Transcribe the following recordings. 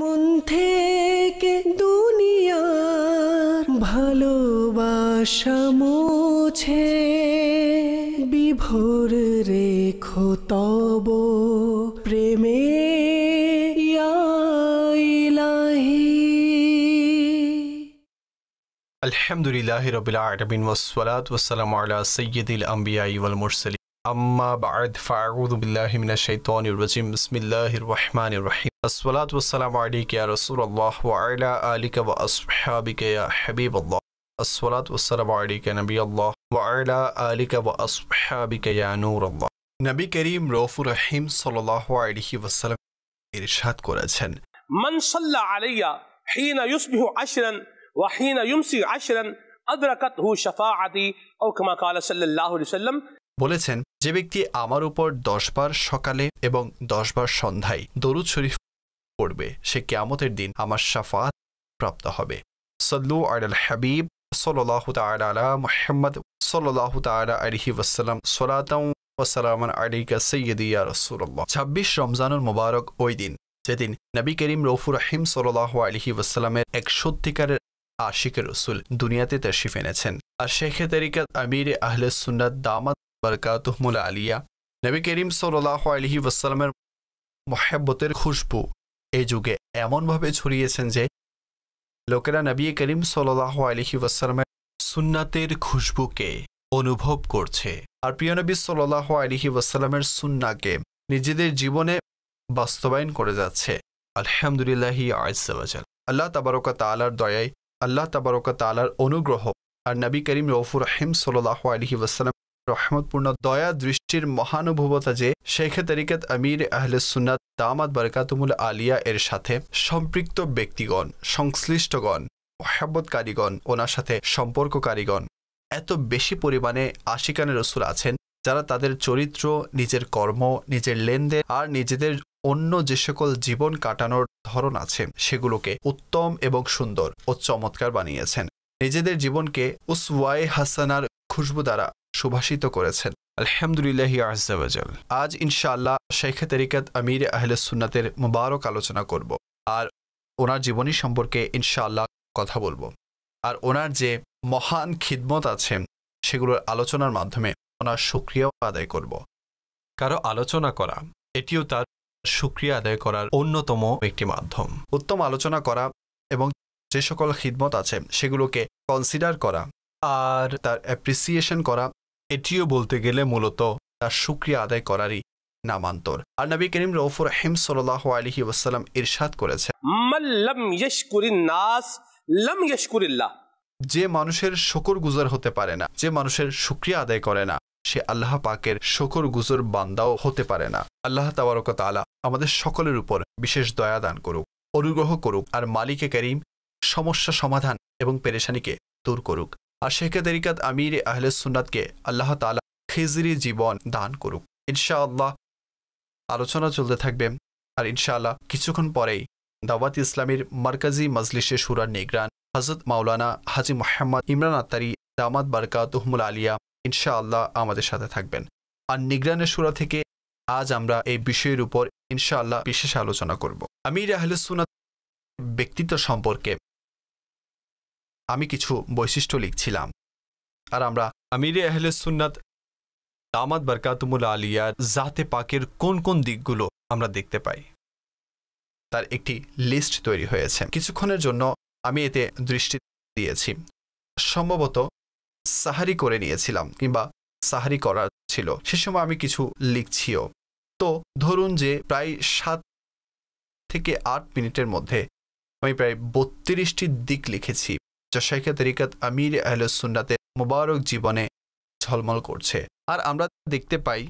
মন থেকে দুনিয়ার ভালোবাসা মুছে বিভোর রেখো তব প্রেমে ইয়া ইলাহি। আলহামদুলিল্লাহি রাব্বিল আলামিন ওয়াসসালাতু ওয়াসসালামু আলা সাইয়্যিদিল আমবিয়াই ওয়াল মুরসালিন আম্মা বা'দ ফাআউযু বিল্লাহি মিনাশ শাইতানির রাজিম বিসমিল্লাহির রহমানির রহিম আসসালাতু ওয়াসসালামু আলাইকা ইয়া রাসূলুল্লাহ ওয়া আলা আলিকা ওয়া আসহাবিকা ইয়া হাবিবাল্লাহ আসসালাতু ওয়াসসালামু আলাইকা নবিয়াল্লাহ ওয়া আলা আলিকা ওয়া আসহাবিকা ইয়া নূরাল্লাহ। নবী করিম রউফুর রহিম সাল্লাল্লাহু আলাইহি ওয়াসাল্লাম ইরশাদ করেছেন, মান সাল্লা আলাইয়া হিনা ইউসবিহু আশরান ওয়া হিনা ইউমসি আশরান আদরাকাতহু শাফাআতি আও কামা ক্বালা সাল্লাল্লাহু আলাইহি ওয়াসাল্লাম, বলেছেন যে ব্যক্তি আমার উপর 10 বার সকালে এবং 10 বার সন্ধ্যায় দরুদ শরীফ পড়বে সে কিয়ামতের দিন আমার শাফাআত প্রাপ্ত হবে। সাল্লু আলাল হাবিব সাল্লাল্লাহু তাআলা আলা মুহাম্মদ সাল্লাল্লাহু তাআলা আলাইহি ওয়াসাল্লাম সালাতাও ওয়া সালামান আলাইকা সাইয়্যিদি ইয়া রাসূলুল্লাহ। 26 রমজানুল মুবারক ওই দিন যেদিন নবী করিম রউফুর রহিম সাল্লাল্লাহু আলাইহি ওয়াসাল্লামের এক সত্যিকারের আশিক রাসূল দুনিয়াতে তাশরিফ এনেছেন। আর শেখে তরিকত আমির আহলে সুন্নাত দামাত বারকাতুহুল আলিয়া নবী করিম সাল্লাল্লাহু আলাইহি ওয়াসাল্লামের মুহাব্বতের খুশবু এই যুগে এমনভাবে ছড়িয়েছেন যে লোকেরা নবী করিম সাল্লাল্লাহু আলাইহি ওয়াসাল্লামের সুন্নাতের খুশবুকে অনুভব করছে আর প্রিয় নবী সাল্লাল্লাহু আলাইহি ওয়াসাল্লামের সুন্নাহকে নিজেদের জীবনে বাস্তবায়ন করে যাচ্ছে। আলহামদুলিল্লাহি আযজা ওয়া জাল। আল্লাহ তাবারক ওয়া তাআলার দয়ায়, আল্লাহ তাবারক ওয়া তাআলার অনুগ্রহ আর নবী করিম রউফুর রহিম সাল্লাল্লাহু আলাইহি ওয়াসাল্লাম রহমতপূর্ণ দয়া দৃষ্টির মহানুভবতা যে শেখে তরিকত আমির আহলে সুন্নাত দামাত বারকাতুহুল আলিয়া এর সাথে সম্পৃক্ত ব্যক্তিগণ, সংশ্লিষ্টগণ, মুহাব্বতকারীগণ, ওনার সাথে সম্পর্ককারীগণ এত বেশি পরিমাণে আশিকানে রাসূল আছেন যারা তাদের চরিত্র, নিজের কর্ম, নিজের লেনদেন আর নিজেদের অন্য যে সকল জীবন কাটানোর ধরন আছে সেগুলোকে উত্তম এবং সুন্দর ও চমৎকার বানিয়েছেন। নিজেদের জীবনকে উসওয়ায়ে হাসানার খুশবু দ্বারা সুভাষিত করেছেন। আলহামদুলিল্লাহি আযজা ওয়া জাল। আজ ইনশাআল্লাহ শেখে তরিকত আমির আহলে সুন্নাতের মুবারক আলোচনা করব আর ওনার জীবনী সম্পর্কে ইনশাআল্লাহ কথা বলবো আর ওনার যে মহান খিদমত আছে সেগুলোর আলোচনার মাধ্যমে ওনার শুকরিয়া আদায় করব। কারো আলোচনা করা এটিও তার শুকরিয়া আদায় করার অন্যতম একটি মাধ্যম। উত্তম আলোচনা করা এবং যে সকল খিদমত আছে সেগুলোকে কনসিডার করা আর তার অ্যাপ্রিসিয়েশন করা এটিও বলতে গেলে মূলত তার শুকরিয়া আদায় করারই নামান্তর। আর নবী করিম রউফুর রহিম সাল্লাল্লাহু আলাইহি ওয়াসাল্লাম ইরশাদ করেছেন, মান লাম ইয়াশকুরিন নাস লাম ইয়াশকুরিল্লাহ, যে মানুষের শুকরগুজার হতে পারে না, যে মানুষের শুকরিয়া আদায় করে না, সে আল্লাহ পাকের শুকরগুজার বান্দাও হতে পারে না। আল্লাহ তাবারক ওয়া তাআলা আমাদের সকলের উপর বিশেষ দয়া দান করুক, অনুগ্রহ করুক আর মালিকে করিম সমস্যা সমাধান এবং পেরেশানিকে দূর করুক। আর শেখে তরিকত আমির আহলে সুন্নাতকে আল্লাহ তাআলা খিজরি জীবন দান করুক। ইনশাআল্লাহ আলোচনা চলতে থাকবে আর ইনশাআল্লাহ কিছুক্ষণ পরেই দাওয়াত ইসলামীর মারকাজি মজলিসে শুরার নিগরান হযরত মাওলানা হাজী মুহাম্মদ ইমরান আত্তারি দামাত বারকাতুহুল আলিয়া ইনশাআল্লাহ আমাদের সাথে থাকবেন। আর নিগরানের শুরা থেকে আজ আমরা এই বিষয়ের উপর ইনশাআল্লাহ বিশেষ আলোচনা করব। আমির আহলে সুন্নাত ব্যক্তিত্ব সম্পর্কে আমি কিছু বৈশিষ্ট্য লিখছিলাম আর আমরা আমির আহলে সুন্নাত দামাত বারকাতুহুল আলিয়ার জাতে পাকের কোন কোন দিকগুলো আমরা দেখতে পাই তার একটি লিস্ট তৈরি হয়েছে। কিছুক্ষণের জন্য আমি এতে দৃষ্টি দিয়েছি। সম্ভবত সাহারি করে নিয়েছিলাম কিংবা সাহারি করা ছিল, সে সময় আমি কিছু লিখছিও। তো ধরুন যে প্রায় 7 থেকে 8 মিনিটের মধ্যে আমি প্রায় 32টি দিক লিখেছি যা শেখে তরিকত আমির আহলে সুন্নাতের মুবারক জীবনে ঝলমল করছে। আর আমরা দেখতে পাই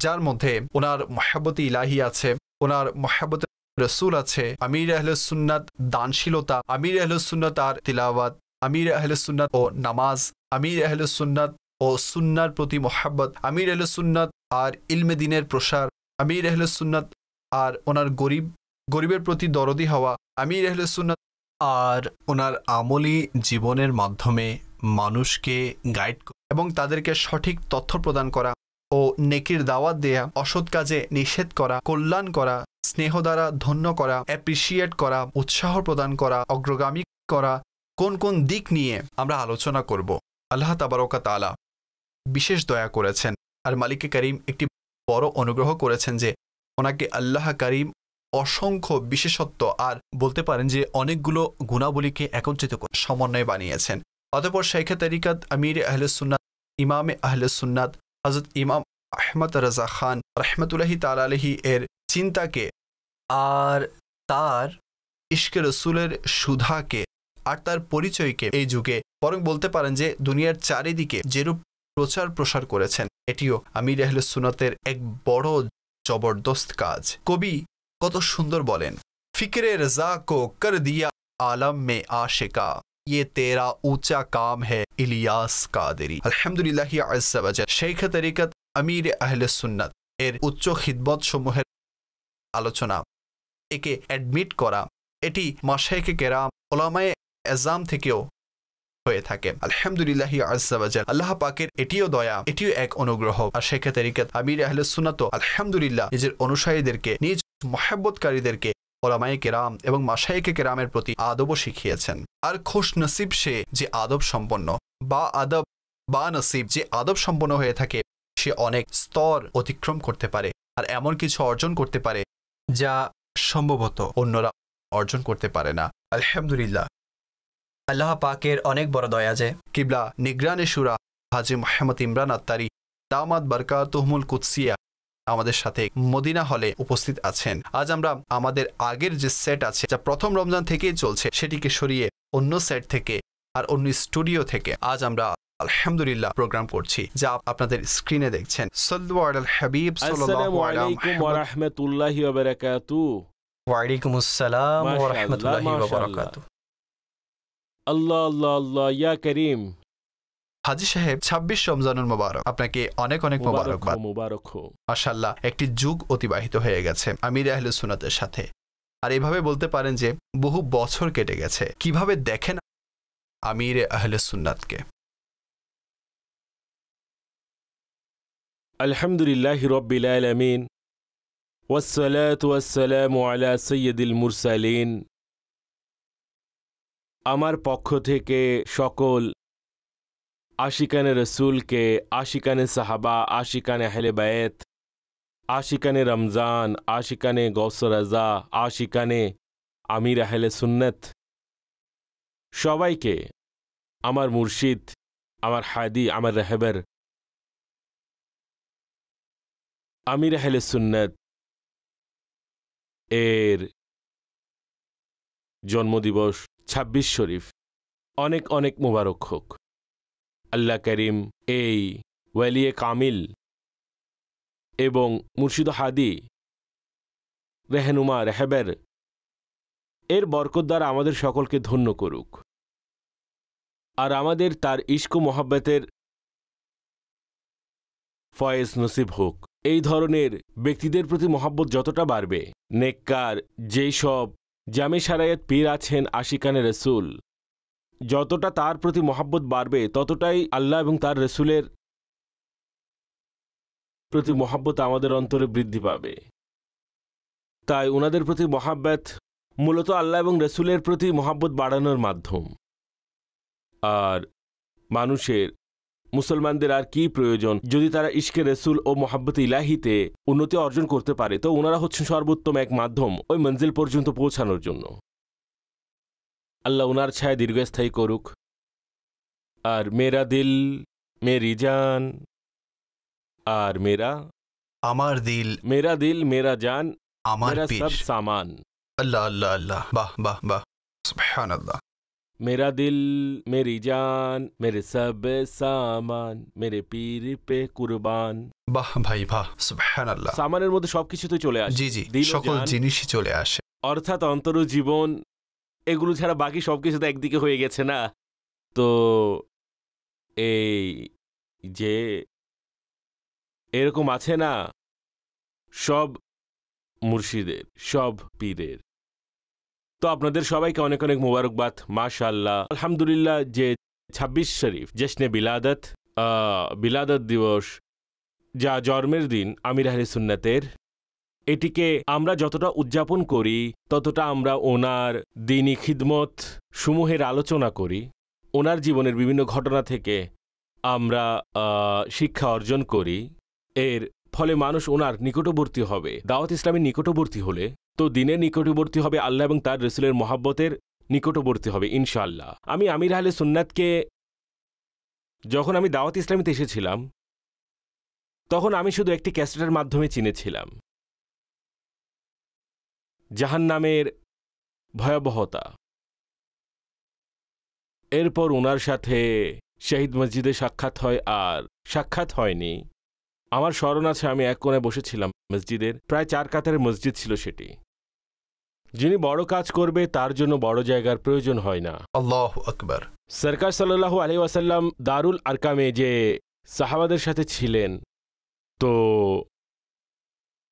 যার মধ্যে ওনার মুহাব্বতে ইলাহি আছে, ওনার মুহাব্বতে রাসূল আছে, আমির আহলে সুন্নাত দানশীলতা, আমির আহলে সুন্নাত আর তিলাওয়াত, আমির আহলে সুন্নাত ও নামাজ, আমির আহলে সুন্নাত ও সুন্নাহর প্রতি মুহাব্বত, আমির আহলে সুন্নাত আর ইলমে দ্বীনের প্রসার, আমির আহলে সুন্নাত আর ওনার গরিবের প্রতি দরদি হওয়া, আমির আহলে সুন্নাত আর ওনার আমলি জীবনের মাধ্যমে মানুষকে গাইড এবং তাদেরকে সঠিক তথ্য প্রদান করা ও নেকির দাওয়াত দেয়া, অসৎ কাজে নিষেধ করা, কল্যাণ করা, স্নেহ দ্বারা ধন্য করা, অ্যাপ্রিসিয়েট করা, উৎসাহ প্রদান করা, অগ্রগামী করা, কোন কোন দিক নিয়ে আমরা আলোচনা করব। আল্লাহ তাবারক তাআলা বিশেষ দয়া করেছেন আর মালিকে করিম একটি বড় অনুগ্রহ করেছেন যে ওনাকে আল্লাহ করিম অসংখ্য বিশেষত্ব আর বলতে পারেন যে অনেকগুলো গুণাবলীকে একত্রিত করে সমন্বয় বানিয়েছেন। অতঃপর শাইখে তরিকত আমির আহলে সুন্নাত ইমামে আহলে সুন্নাত হযরত ইমাম আহমদ রাজা খান রহমতুল্লাহি তাআলা আলাইহি এর চিন্তাকে আর তার ইশকে রসুলের সুধাকে আর তার পরিচয়কে এই যুগে বরং বলতে পারেন যে দুনিয়ার চারিদিকে যেরূপ প্রচার প্রসার করেছেন, এটিও আমির আহলে সুন্নাতের এক বড় জবরদস্ত কাজ। কবি কত সুন্দর বলেন, ফিকরে রজা কো কর দিয়া আলম মে আশিকা, ये तेरा ऊंचा काम है ইলিয়াস কাদেরি। আলহামদুলিল্লাহ আজ্জা ওয়াজাল শাইখে তরিকত আমির আহলে সুন্নাত এর উচ্চ খিদমত সমূহের আলোচনা, একে অ্যাডমিট করা, এটি মাশায়েখে কেরাম উলামায়ে আযম থেকেও হয়ে থাকে। আলহামদুলিল্লাহ আজ্জা ওয়াজাল আল্লাহ পাকের এটিও দয়া, এটিও এক অনুগ্রহ। আর শাইখে তরিকত আমির আহলে সুন্নাত আলহামদুলিল্লাহ নিজের অনুসারীদেরকে, নিজ মুহাব্বতকারীদেরকে ওলামায়ে কেরাম এবং মাশায়েখে কেরামের প্রতি আদবও শিখিয়েছেন। আর খুশ নসিব সে যে আদব সম্পন্ন, বা আদব বা নসিব যে আদব সম্পন্ন হয়ে থাকে, সে অনেক স্তর অতিক্রম করতে পারে আর এমন কিছু অর্জন করতে পারে যা সম্ভবত অন্যরা অর্জন করতে পারে না। আলহামদুলিল্লাহ আল্লাহ পাকের অনেক বড় দয়া যে কিবলা নিগরানে শুরা হাজী মুহাম্মদ ইমরান আত্তারি দামাত বারকাতুহুমুল কুদসিয়া আমাদের সাথে মদিনা হলে উপস্থিত আছেন। আজ আমরা আমাদের আগের যে সেট আছে যা প্রথম রমজান থেকেই চলছে, সেটিকে সরিয়ে অন্য সেট থেকে আর অন্য স্টুডিও থেকে আজ আমরা আলহামদুলিল্লাহ প্রোগ্রাম করছি, যা আপনাদের স্ক্রিনে দেখছেন। সাল্লু আলাল হাবিব সাল্লাল্লাহু আলাইহি ওয়া রাহমাতুল্লাহি ওয়া বারাকাতুহু। ওয়া আলাইকুমুস সালাম ওয়া রাহমাতুল্লাহি ওয়া বারাকাতুহু। আল্লাহ আল্লাহ আল্লাহ ইয়া করিম। হাজী সাহেব 26 রমজানুল মুবারক, আপনাকে অনেক অনেক মোবারকবাদ। মাশাআল্লাহ একটি যুগ অতিবাহিত হয়ে গেছে আমির আহলে সুন্নাতের সাথে, আর এভাবে বলতে পারেন যে বহু বছর কেটে গেছে। কিভাবে দেখেন আমির আহলে সুন্নাতকে? আলহামদুলিল্লাহি রাব্বিল আলামিন ওয়াসসালাতু ওয়াসসালামু আলা সাইয়্যিদিল মুরসালিন। আমার পক্ষ থেকে সকল আশিকানে রসুলকে, আশিকানে সাহাবা, আশিকানে আহলে বায়েত, আশিকানে রমজান, আশিকানে গৌসে রাজা, আশিকানে আমির আহলে সুন্নত সবাইকে আমার মুর্শিদ, আমার হাদি, আমার রাহবার আমির আহলে সুন্নত এর জন্মদিবস 26 শরীফ অনেক অনেক মোবারক হোক। আল্লাহ করিম এই ওয়ালিয়ে কামিল এবং মুর্শিদ হাদি রেহনুমা রেহবের এর বরকত দ্বারা আমাদের সকলকে ধন্য করুক, আর আমাদের তার ইশক ও মোহাব্বতের ফয়েজ নসিব হোক। এই ধরনের ব্যক্তিদের প্রতি মোহাব্বত যতটা বাড়বে, নেককার যেই সব জামে শারায়াত পীর আছেন আশিকানে রসুল, যতটা তার প্রতি মোহাব্বত বাড়বে ততটাই আল্লাহ এবং তার রসুলের প্রতি মোহাব্বত আমাদের অন্তরে বৃদ্ধি পাবে। তাই ওনাদের প্রতি মোহাব্বত মূলত আল্লাহ এবং রসুলের প্রতি মোহাব্বত বাড়ানোর মাধ্যম। আর মানুষের, মুসলমানদের আর কি প্রয়োজন যদি তারা ইশকে রসুল ও মোহাব্বত ইলাহিতে উন্নতি অর্জন করতে পারে, তো ওনারা হচ্ছেন সর্বোত্তম এক মাধ্যম ওই মঞ্জিল পর্যন্ত পৌঁছানোর জন্য। আল্লাহ ওনার ছায়া দীর্ঘস্থায়ী করুক। আর মেরা দিল মেরি জান, আর আমার দিল, মেরা দিল মেরা জান, আমার সব সামান। আল্লাহ আল্লাহ আল্লাহ, বাহ বাহ বাহ, সুবহানাল্লাহ। मेरा दिल मेरी जान मेरे सब सामान मेरे पीर पे কুরবান। বাহ ভাই বাহ, সুবহানাল্লাহ। সামানের মধ্যে সবকিছু তো চলে আসে। জি জি, সকল জিনিসই চলে আসে, অর্থাৎ অন্তর জীবন এগুলো ছাড়া বাকি সবকিছু তো একদিকে হয়ে গেছে না। তো এই যে এরকম আছে না সব মুর্শিদের, সব পীরের, তো আপনাদের সবাইকে অনেক অনেক মোবারকবাদ। মাশাআল্লাহ, আলহামদুলিল্লাহ যে 26 শরীফ জশ্নে বিলাদত দিবস, যা জন্মের দিন আমির আহলে সুন্নাতের, এটিকে আমরা যতটা উদযাপন করি ততটা আমরা ওনার দ্বীনি খিদমত সমূহের আলোচনা করি, ওনার জীবনের বিভিন্ন ঘটনা থেকে আমরা শিক্ষা অর্জন করি। এর ফলে মানুষ ওনার নিকটবর্তী হবে। দাওয়াত ইসলামের নিকটবর্তী হলে তো দ্বীনের নিকটবর্তী হবে, আল্লাহ এবং তার রসুলের মহাব্বতের নিকটবর্তী হবে ইনশাআল্লাহ। আমি আমির আহলে সুন্নাতকে যখন আমি দাওয়াত ইসলামীতে এসেছিলাম তখন আমি শুধু একটি ক্যাসেটের মাধ্যমে চিনেছিলাম জাহান্নামের ভয়াবহতা। এরপর ওনার সাথে শহীদ মসজিদে সাক্ষাৎ হয়, আর সাক্ষাৎ হয়নি। আমার স্মরণ আছে আমি এক কোণে বসেছিলাম মসজিদের, প্রায় 4 কাতারের মসজিদ ছিল সেটি। যিনি বড় কাজ করবে তার জন্য বড় জায়গার প্রয়োজন হয় না। আল্লাহু আকবার। সরকার সাল্লাল্লাহু আলাইহি ওয়াসাল্লাম দারুল আরকামে যে সাহাবাদের সাথে ছিলেন, তো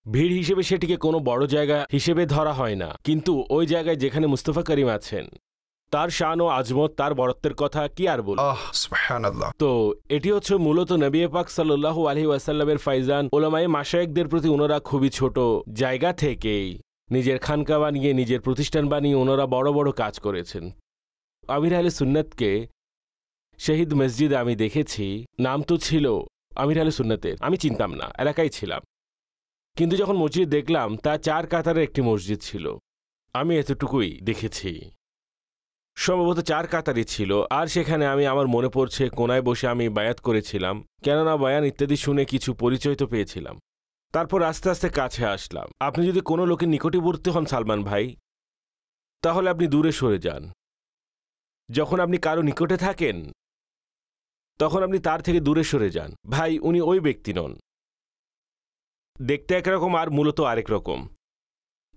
ভিড় হিসেবে সেটিকে কোনো বড় জায়গা হিসেবে ধরা হয় না, কিন্তু ওই জায়গায় যেখানে মুস্তাফা করিম আছেন তার শান ও আজমত, তার বড়ত্বের কথা কি আর বলবো। সুবহানাল্লাহ। তো এটি হচ্ছে মূলত নবী পাক সাল্লাল্লাহু আলাইহি ওয়াসাল্লামের ফাইজান। ওলামায়ে মাশায়েখদের প্রতি ওনারা খুবই ছোট জায়গা থেকেই নিজের খানকা বানিয়ে, নিজের প্রতিষ্ঠান বানিয়ে ওনারা বড় বড় কাজ করেছেন। আমির আহলে সুন্নাতকে শহীদ মসজিদে আমি দেখেছি, নাম তো ছিল আমির আহলে সুন্নাতের, আমি চিনতাম না, এলাকায় ছিলাম, কিন্তু যখন মসজিদ দেখলাম তা 4 কাতারের একটি মসজিদ ছিল। আমি এতটুকুই দেখেছি, সম্ভবত 4 কাতারই ছিল। আর সেখানে আমি, আমার মনে পড়ছে, কোনায় বসে আমি বায়াত করেছিলাম, কেননা বয়ান ইত্যাদি শুনে কিছু পরিচয় তো পেয়েছিলাম। তারপর আস্তে আস্তে কাছে আসলাম। আপনি যদি কোনো লোকের নিকটবর্তী হন সালমান ভাই, তাহলে আপনি দূরে সরে যান। যখন আপনি কারো নিকটে থাকেন তখন আপনি তার থেকে দূরে সরে যান। ভাই, উনি ওই ব্যক্তি নন, দেখতে একরকম আর মূলত আরেক রকম।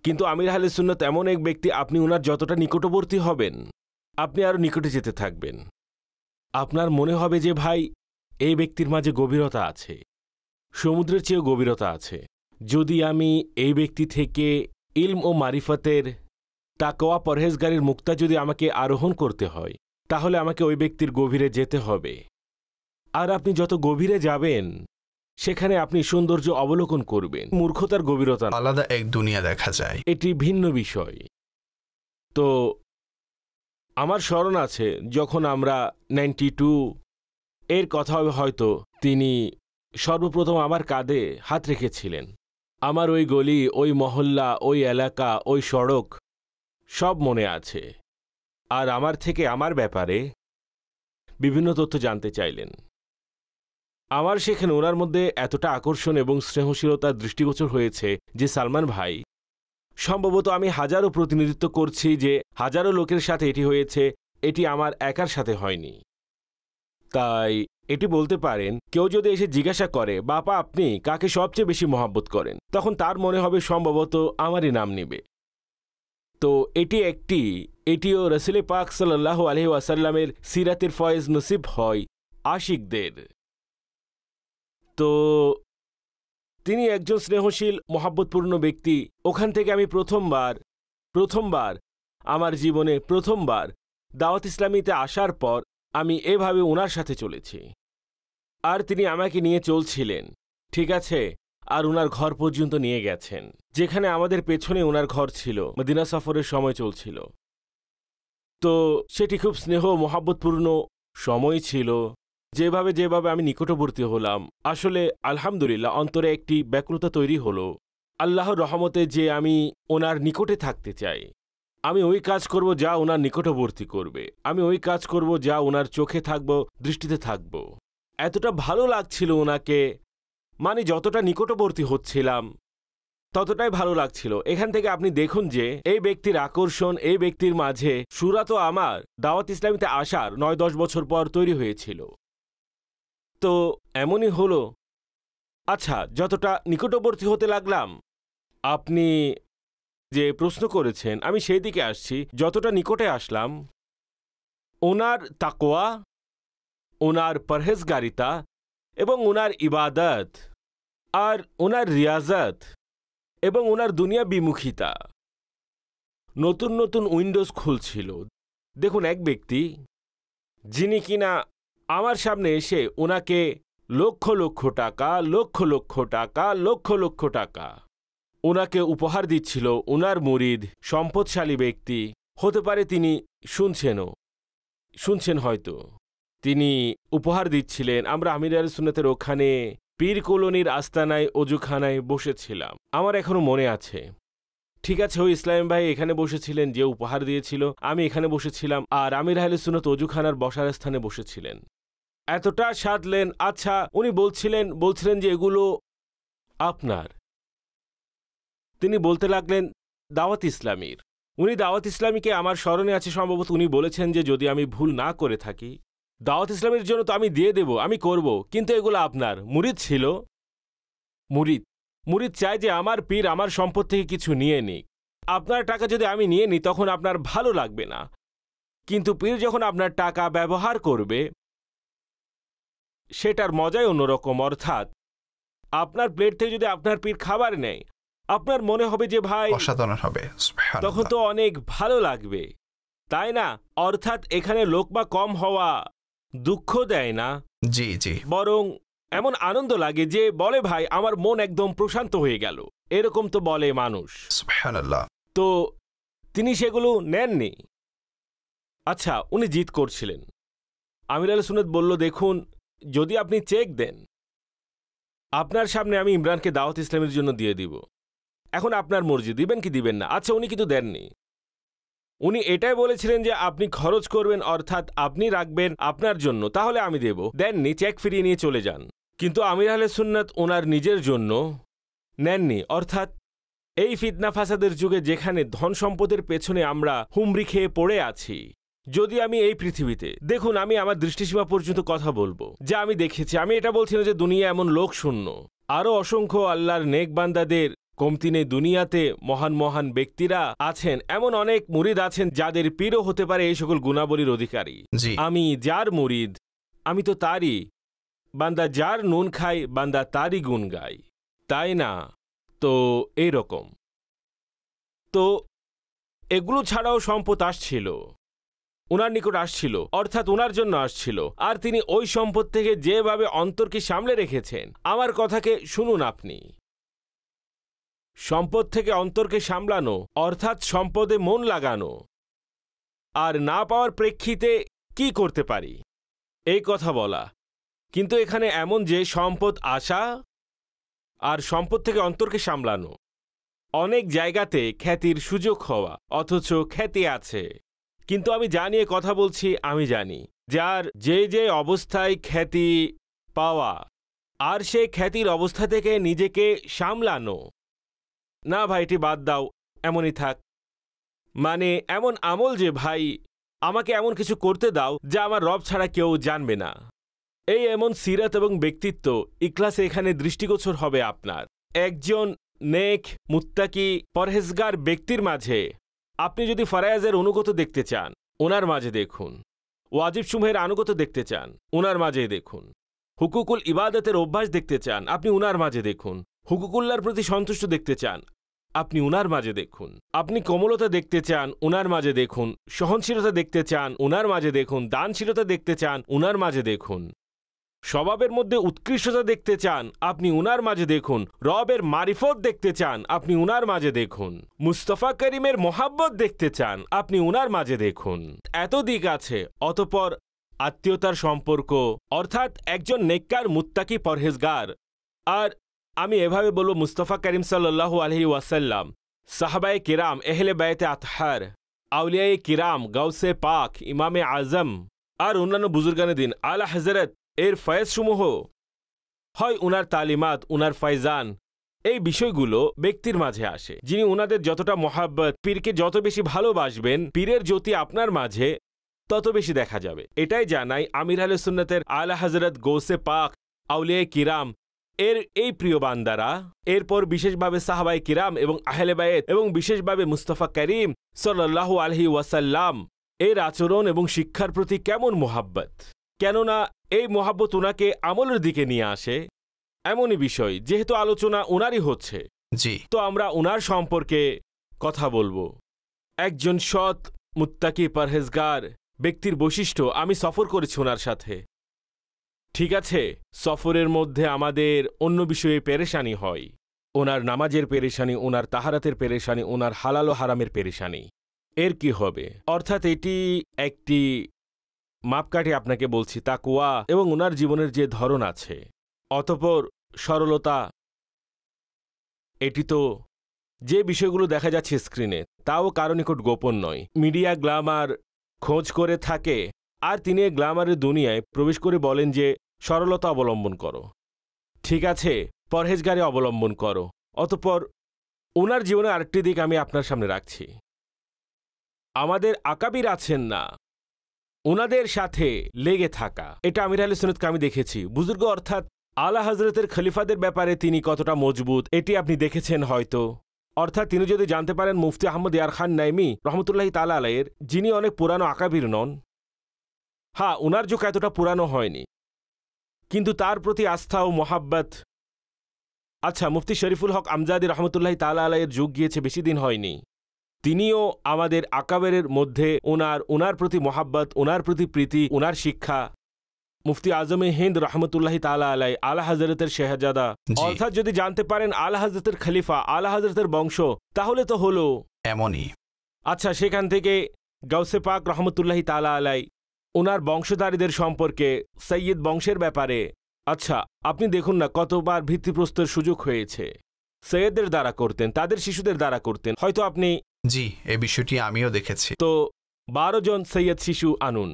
কিন্তু আমির আহলে সুন্নাত এমন এক ব্যক্তি, আপনি ওনার যতটা নিকটবর্তী হবেন আপনি আরও নিকটে যেতে থাকবেন। আপনার মনে হবে যে ভাই, এই ব্যক্তির মাঝে গভীরতা আছে, সমুদ্রের চেয়েও গভীরতা আছে। যদি আমি এই ব্যক্তি থেকে ইলম ও মারিফতের, তাকওয়া, পরহেজগারির মুক্তা যদি আমাকে আরোহণ করতে হয়, তাহলে আমাকে ওই ব্যক্তির গভীরে যেতে হবে। আর আপনি যত গভীরে যাবেন সেখানে আপনি সৌন্দর্য অবলোকন করবেন, মূর্খতার গভীরতা, আলাদা এক দুনিয়া দেখা যায়। এটি ভিন্ন বিষয়। তো আমার স্মরণ আছে যখন আমরা 92 এর কথা হবে হয়তো, তিনি সর্বপ্রথম আমার কাঁধে হাত রেখেছিলেন। আমার ওই গলি, ওই মহল্লা, ওই এলাকা, ওই সড়ক সব মনে আছে। আর আমার থেকে আমার ব্যাপারে বিভিন্ন তথ্য জানতে চাইলেন। আমার সেখানে ওনার মধ্যে এতটা আকর্ষণ এবং স্নেহশীলতার দৃষ্টিগোচর হয়েছে যে সালমান ভাই, সম্ভবত আমি হাজারো প্রতিনিধিত্ব করছি যে হাজারো লোকের সাথে এটি হয়েছে, এটি আমার একার সাথে হয়নি। তাই এটি বলতে পারেন, কেউ যদি এসে জিজ্ঞাসা করে, বাবা আপনি কাকে সবচেয়ে বেশি মহব্বত করেন, তখন তার মনে হবে সম্ভবত আমারই নাম নিবে। তো এটিও রাসূল পাক সাল্লাল্লাহু আলাইহি ওয়াসাল্লামের সিরাতের ফয়েজ নসিব হয় আশিকদের। তো তিনি একজন স্নেহশীল, মহব্বতপূর্ণ ব্যক্তি। ওখান থেকে আমি প্রথমবার আমার জীবনে প্রথমবার দাওয়াত ইসলামীতে আসার পর আমি এভাবে ওনার সাথে চলেছি, আর তিনি আমাকে নিয়ে চলছিলেন, ঠিক আছে, আর ওনার ঘর পর্যন্ত নিয়ে গেছেন, যেখানে আমাদের পেছনে ওনার ঘর ছিল, মদিনা সফরের সময় চলছিল। তো সেটি খুব স্নেহ মহব্বতপূর্ণ সময় ছিল। যেভাবে আমি নিকটবর্তী হলাম, আসলে আলহামদুলিল্লাহ অন্তরে একটি ব্যাকুলতা তৈরি হলো, আল্লাহর রহমতে, যে আমি ওনার নিকটে থাকতে চাই। আমি ওই কাজ করব যা ওনার নিকটবর্তী করবে, আমি ওই কাজ করব যা ওনার চোখে থাকব, দৃষ্টিতে থাকব। এতটা ভালো লাগছিল ওনাকে, মানে যতটা নিকটবর্তী হচ্ছিলাম ততটাই ভালো লাগছিল। এখান থেকে আপনি দেখুন যে এই ব্যক্তির আকর্ষণ, এই ব্যক্তির মাঝে শুরা তো আমার দাওয়াত ইসলামীতে আসার 9-10 বছর পর তৈরি হয়েছিল। তো এমনই হলো। আচ্ছা, যতটা নিকটবর্তী হতে লাগলাম, আপনি যে প্রশ্ন করেছেন আমি সেই দিকে আসছি। যতটা নিকটে আসলাম, ওনার তাকওয়া, ওনার পরহেজগারিতা এবং ওনার ইবাদত, আর ওনার রিয়াজত এবং ওনার দুনিয়া বিমুখিতা, নতুন নতুন উইন্ডোজ খুলছিল। দেখুন, এক ব্যক্তি যিনি কিনা আমার সামনে এসে ওনাকে লক্ষ লক্ষ টাকা ওনাকে উপহার দিচ্ছিল, ওনার মুরিদ, সম্পদশালী ব্যক্তি, হতে পারে তিনি শুনছেন হয়তো, তিনি উপহার দিচ্ছিলেন। আমরা আমির আহলে সুন্নাতের ওখানে পীর কলোনির আস্তানায় অজুখানায় বসেছিলাম, আমার এখনো মনে আছে। ঠিক আছে, ওই ইসলাম ভাই এখানে বসেছিলেন যে উপহার দিয়েছিল, আমি এখানে বসেছিলাম, আর আমির আহলে সুন্নাত অজুখানার বসার স্থানে বসেছিলেন। এতটা সাধলেন, আচ্ছা উনি বলছিলেন যে এগুলো আপনার। তিনি বলতে লাগলেন দাওয়াত ইসলামীর। উনি দাওয়াত ইসলামীকে আমার স্মরণে আছে, সম্ভবত উনি বলেছেন যে যদি আমি ভুল না করে থাকি, দাওয়াত ইসলামীর জন্য তো আমি দিয়ে দেব, আমি করব, কিন্তু এগুলো আপনার। মুরিদ ছিল, মুরিদ চায় যে আমার পীর আমার সম্পদ থেকে কিছু নিয়ে নিক। আপনার টাকা যদি আমি নিয়ে নিই তখন আপনার ভালো লাগবে না, কিন্তু পীর যখন আপনার টাকা ব্যবহার করবে সেটার মজাই অন্যরকম। অর্থাৎ আপনার প্লেট থেকে যদি আপনার পীর খাবার নেয়, আপনার মনে হবে যে ভাই অসাধারণ হবে, তখন তো অনেক ভালো লাগবে, তাই না? অর্থাৎ এখানে লোকমা কম হওয়া দুঃখ দেয় না, জি জি, বরং এমন আনন্দ লাগে যে বলে ভাই আমার মন একদম প্রশান্ত হয়ে গেল, এরকম তো বলে মানুষ। সুবহানাল্লাহ। তো তিনি সেগুলো নেননি। আচ্ছা, উনি জিদ করছিলেন। আমির আহলে সুন্নাত বলল, দেখুন যদি আপনি চেক দেন, আপনার সামনে আমি ইমরানকে দাওয়াত ইসলামের জন্য দিয়ে দিব, এখন আপনার মর্জি, দিবেন কি দিবেন না। আচ্ছা, উনি কিন্তু দেননি। উনি এটাই বলেছিলেন যে আপনি খরচ করবেন, অর্থাৎ আপনি রাখবেন আপনার জন্য, তাহলে আমি দেব। দেননি, চেক ফিরিয়ে নিয়ে চলে যান। কিন্তু আমির আহলে সুন্নাত ওনার নিজের জন্য নেননি। অর্থাৎ এই ফিতনা ফাসাদের যুগে যেখানে ধন সম্পদের পেছনে আমরা হুমড়ি খেয়ে পড়ে আছি, যদি আমি এই পৃথিবীতে, দেখুন আমি আমার দৃষ্টিসীমা পর্যন্ত কথা বলবো যা আমি দেখেছি, আমি এটা বলছি না যে দুনিয়া এমন লোক শূন্য, আরও অসংখ্য আল্লাহর নেক বান্দাদের কমতি নেই। দুনিয়াতে মহান মহান ব্যক্তিরা আছেন, এমন অনেক মুরিদ আছেন যাদের পীরও হতে পারে এই সকল গুণাবলীর অধিকারী। আমি যার মুরিদ, আমি তো তারই বান্দা, যার নুন খাই বান্দা তারই গুণ গাই, তাই না? তো এইরকম। তো এগুলো ছাড়াও সম্পদ আসছিল, ওনার নিকট আসছিল, অর্থাৎ ওনার জন্য আসছিল, আর তিনি ওই সম্পদ থেকে যেভাবে অন্তরকে সামলে রেখেছেন, আমার কথাকে শুনুন আপনি। সম্পদ থেকে অন্তরকে সামলানো অর্থাৎ সম্পদে মন লাগানো, আর না পাওয়ার প্রেক্ষিতে কি করতে পারি এই কথা বলা। কিন্তু এখানে এমন যে সম্পদ আসা আর সম্পদ থেকে অন্তরকে সামলানো, অনেক জায়গাতে খ্যাতির সুযোগ হওয়া, অথচ খ্যাতি আছে, কিন্তু আমি জানিয়ে কথা বলছি, আমি জানি যার যে অবস্থায় খ্যাতি পাওয়া, আর সে খ্যাতির অবস্থা থেকে নিজেকে সামলানো, না ভাই এটি বাদ দাও, এমনই থাক, মানে এমন আমল যে ভাই আমাকে এমন কিছু করতে দাও যা আমার রব ছাড়া কেউ জানবে না, এই এমন সিরাত এবং ব্যক্তিত্ব ইখলাসে এখানে দৃষ্টিগোচর হবে আপনার। একজন নেক মুত্তাকি পরহেজগার ব্যক্তির মাঝে আপনি যদি ফরায়েজের অনুগত দেখতে চান, ওনার মাঝে দেখুন। ওয়াজিব সমূহের আনুগত দেখতে চান, ওনার মাঝে দেখুন। হুকুকুল ইবাদতের অভ্যাস দেখতে চান, আপনি উনার মাঝে দেখুন। হুকুকুল্লার প্রতি সন্তুষ্ট দেখতে চান, আপনি উনার মাঝে দেখুন। আপনি কোমলতা দেখতে চান, উনার মাঝে দেখুন। সহনশীলতা দেখতে চান, উনার মাঝে দেখুন। দানশীলতা দেখতে চান, উনার মাঝে দেখুন। স্বভাবের মধ্যে উৎকৃষ্টতা দেখতে চান, আপনি উনার মাঝে দেখুন। রবের মারিফত দেখতে চান, আপনি উনার মাঝে দেখুন। মুস্তফা করিমের মোহাব্বত দেখতে চান, আপনি উনার মাঝে দেখুন। এত দিক আছে। অতঃপর আত্মীয়তার সম্পর্ক, অর্থাৎ একজন নেককার মুত্তাকি পরহেজগার। আর আমি এভাবে বলবো, মুস্তফা করিম সাল্লাল্লাহু আলাইহি ওয়াসাল্লাম, সাহাবায়ে কিরাম, এহলে বায়তে আতহার, আউলিয়ায়ে কিরাম, গাউসে পাক, ইমামে আজম আর অন্যান্য বুজুর্গানে দিন, আলা হযরত এর ফয়েজসমূহ হয় উনার তালিমাত, উনার ফয়জান, এই বিষয়গুলো ব্যক্তির মাঝে আসে। যিনি উনাদের যতটা মোহাব্বত, পীরকে যত বেশি ভালোবাসবেন, পীরের জ্যোতি আপনার মাঝে তত বেশি দেখা যাবে। এটাই জানাই আমির আহলে সুন্নাতের আলা হযরত গৌসে পাক, আউলিয়ায়ে কিরাম এর এই প্রিয় বান্দারা, এরপর বিশেষভাবে সাহাবায়ে কিরাম এবং আহলে বায়েত এবং বিশেষভাবে মুস্তফা করিম সাল্লাল্লাহু আলাইহি ওয়াসাল্লাম এর আচরণ এবং শিক্ষার প্রতি কেমন মোহাব্বত। কেননা এই মোহাব্বত উনাকে আমলের দিকে নিয়ে আসে। এমনই বিষয়, যেহেতু আলোচনা উনারই হচ্ছে, জি, তো আমরা উনার সম্পর্কে কথা বলবো। একজন সৎ মুত্তাকি পরহেজগার ব্যক্তির বৈশিষ্ট্য, আমি সফর করেছি ওনার সাথে। ঠিক আছে, সফরের মধ্যে আমাদের অন্য বিষয়ে পেরেশানি হয়, ওনার নামাজের পেরেশানি, ওনার তাহারাতের পেরেশানি, ওনার হালাল ও হারামের পেরেশানি, এর কি হবে? অর্থাৎ এটি একটি মাপকাঠি আপনাকে বলছি, তাকওয়া এবং ওনার জীবনের যে ধরন আছে, অতঃপর সরলতা, এটি তো যে বিষয়গুলো দেখা যাচ্ছে স্ক্রিনে তাও কারো নিকট গোপন নয়। মিডিয়া গ্ল্যামার খোঁজ করে থাকে আর তিনি এই গ্ল্যামারের দুনিয়ায় প্রবেশ করে বলেন যে সরলতা অবলম্বন করো, ঠিক আছে, পরহেজগারি অবলম্বন করো। অতঃপর ওনার জীবনে আরেকটি দিক আমি আপনার সামনে রাখছি। আমাদের আকাবির আছেন না, ওনাদের সাথে লেগে থাকা, এটা আমির আহলে সুন্নাতকে আমি দেখেছি। বুজুর্গ অর্থাৎ আলা হযরতের খলিফাদের ব্যাপারে তিনি কতটা মজবুত এটি আপনি দেখেছেন হয়তো। অর্থাৎ তিনি যদি জানতে পারেন মুফতি আহমদ ইয়ার খান নাইমি রহমতুল্লাহি তাআলা আলাইহির, যিনি অনেক পুরানো আকাবির নন, হ্যাঁ ওনার যুগ এতটা পুরানো হয়নি, কিন্তু তার প্রতি আস্থা ও মোহাব্বত, আচ্ছা মুফতি শরীফুল হক আমজাদি রহমতুল্লাহি তাআলা আলাইহির যুগ গিয়েছে, বেশি দিন হয়নি, তিনিও আমাদের আকাবেরের মধ্যে ওনার প্রতি মোহাব্বত, ওনার প্রতি প্রীতি, ওনার শিক্ষা। মুফতি আজমে হিন্দ রহমতুল্লাহি তাআলা আলাই, আলা হযরতের শেহজাদা, অর্থাৎ যদি জানতে পারেন আলা হযরতের খলিফা, আলা হযরতের বংশ, তাহলে তো হলো এমনই। আচ্ছা সেখান থেকে গাউসে পাক রহমতুল্লাহি তাআলা আলাই, ওনার বংশধারীদের সম্পর্কে, সৈয়দ বংশের ব্যাপারে, আচ্ছা আপনি দেখুন না কতবার ভিত্তিপ্রস্তর সুযোগ হয়েছে, সৈয়দদের দ্বারা করতেন, তাদের শিশুদের দ্বারা করতেন, হয়তো আপনি, জি এই বিষয়টি আমিও দেখেছি। তো 12 জন সৈয়দ শিশু আনুন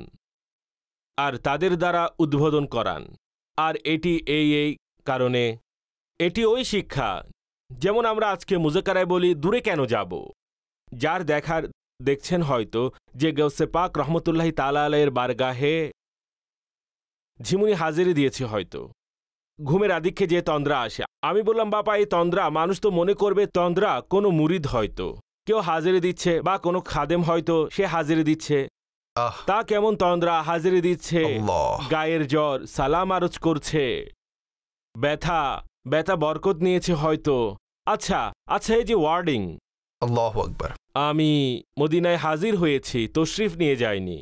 আর তাদের দ্বারা উদ্বোধন করান, আর এটি এই কারণে, এটি ওই শিক্ষা যেমন আমরা আজকে মুজাক্কারায় বলি দূরে কেন যাব, যার দেখার দেখছেন হয়তো যে গাউসে পাক রহমতুল্লাহি তাআলা আলাইহির বারগাহে ঝিমুনি হাজিরি দিয়েছে, হয়তো ঘুমের আধিক্যে যে তন্দ্রা আসে, আমি বললাম বাবা এই তন্দ্রা, মানুষ তো মনে করবে তন্দ্রা কোনো মুরিদ হয়তো কেউ হাজিরি দিচ্ছে বা কোনো খাদেম হয়তো সে হাজিরি দিচ্ছে, তা কেমন তন্দ্রা, হাজিরি দিচ্ছে, গায়ের জ্বর, সালাম আরজ করছে, ব্যথা বরকত নিয়েছে হয়তো। আচ্ছা এই যে ওয়ার্ডিং, আল্লাহু আকবার, আমি মদিনায় হাজির হয়েছি, তশরিফ নিয়ে যাইনি,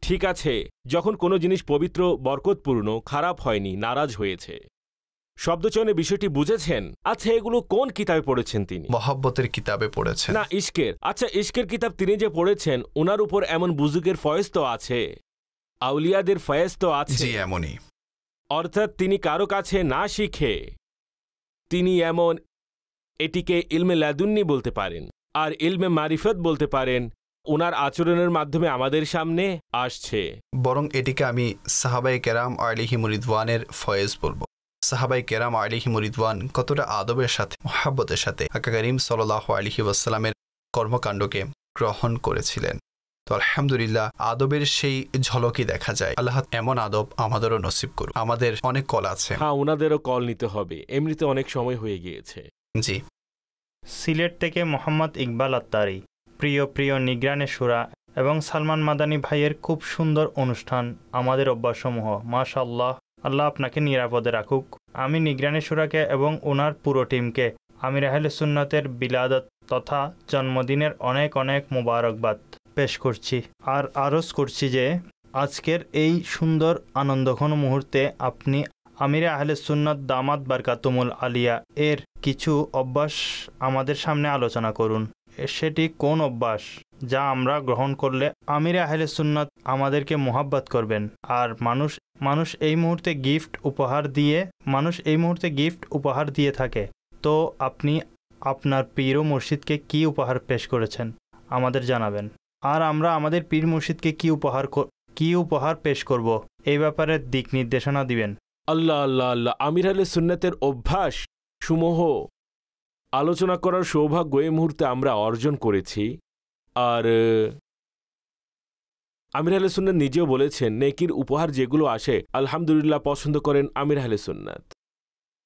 ঠিক আছে, যখন কোনো জিনিস পবিত্র, বরকতপূর্ণ, খারাপ হয়নি, নারাজ হয়েছে, শব্দচয়নে বিষয়টি বুঝেছেন। আচ্ছা এগুলো কোন কিতাবে পড়েছেন তিনি? মহব্বতের কিতাবে পড়েছেন না ইশকের। আচ্ছা ইশকের কিতাব তিনি যে পড়েছেন, ওনার উপর এমন বুজুর্গের ফয়েজ তো আছে, আউলিয়াদের ফয়েজ তো আছে, জি এমনই। অর্থাৎ তিনি কারো কাছে না শিখে তিনি এমন, এটিকে ইলমে লাদুন্নি বলতে পারেন আর ইলমে মারিফত বলতে পারেন, ওনার আচরণের মাধ্যমে আমাদের সামনে আসছে। বরং এটিকে আমি সাহাবায়ে কেরাম আলাইহিমুর রিদওয়ানের ফয়েজ বলবো। সাহাবায়ে কেরাম আলাইহিমুর রিদওয়ান কতটা আদবের সাথে, মুহাব্বতের সাথে আকা করিম সাল্লাল্লাহু আলাইহি ওয়াসাল্লামের কর্মকাণ্ডকে গ্রহণ করেছিলেন। তো আলহামদুলিল্লাহ আদবের সেই ঝলকই দেখা যায়। আল্লাহ এমন আদব আমাদেরও নসিব করুন। আমাদের অনেক কল আছে, হ্যাঁ ওনাদেরও কল নিতে হবে, এমনিতে অনেক সময় হয়ে গিয়েছে। জি। সিলেট থেকে মোহাম্মদ ইকবাল আত্তারি, প্রিয় নিগরানে সুরা এবং সালমান মাদানী ভাইয়ের খুব সুন্দর অনুষ্ঠান, আমাদের অভ্যাসসমূহ, মাশাআল্লাহ, আল্লাহ আপনাকে নিরাপদে রাখুক। আমি নিগরানে সুরাকে এবং ওনার পুরো টিমকে আমির আহলে সুন্নাতের বিলাদত তথা জন্মদিনের অনেক মোবারকবাদ পেশ করছি আর আরজ করছি যে আজকের এই সুন্দর আনন্দঘন মুহূর্তে আপনি আমির আহলে সুন্নাত দামাত বারকাতুমুল আলিয়া এর কিছু অভ্যাস আমাদের সামনে আলোচনা করুন। সেটি কোন অভ্যাস যা আমরা গ্রহণ করলে আমির আহলে সুন্নাত আমাদেরকে মোহাব্বত করবেন? আর মানুষ এই মুহূর্তে গিফট উপহার দিয়ে থাকে, তো আপনি আপনার পীর ও মুর্শিদকে কি উপহার পেশ করেছেন আমাদের জানাবেন, আর আমরা আমাদের পীর মুর্শিদকে কি উপহার পেশ করব এই ব্যাপারে দিক নির্দেশনা দিবেন। আল্লাহ আল্লাহ আল্লাহ, আমির আহলে সুন্নাতের অভ্যাস সমূহ আলোচনা করার সৌভাগ্য এই মুহূর্তে আমরা অর্জন করেছি। আর আমির আহলে সুন্নাত নিজেও বলেছেন নেকির উপহার যেগুলো আসে আলহামদুলিল্লাহ পছন্দ করেন আমির আহলে সুন্নাত।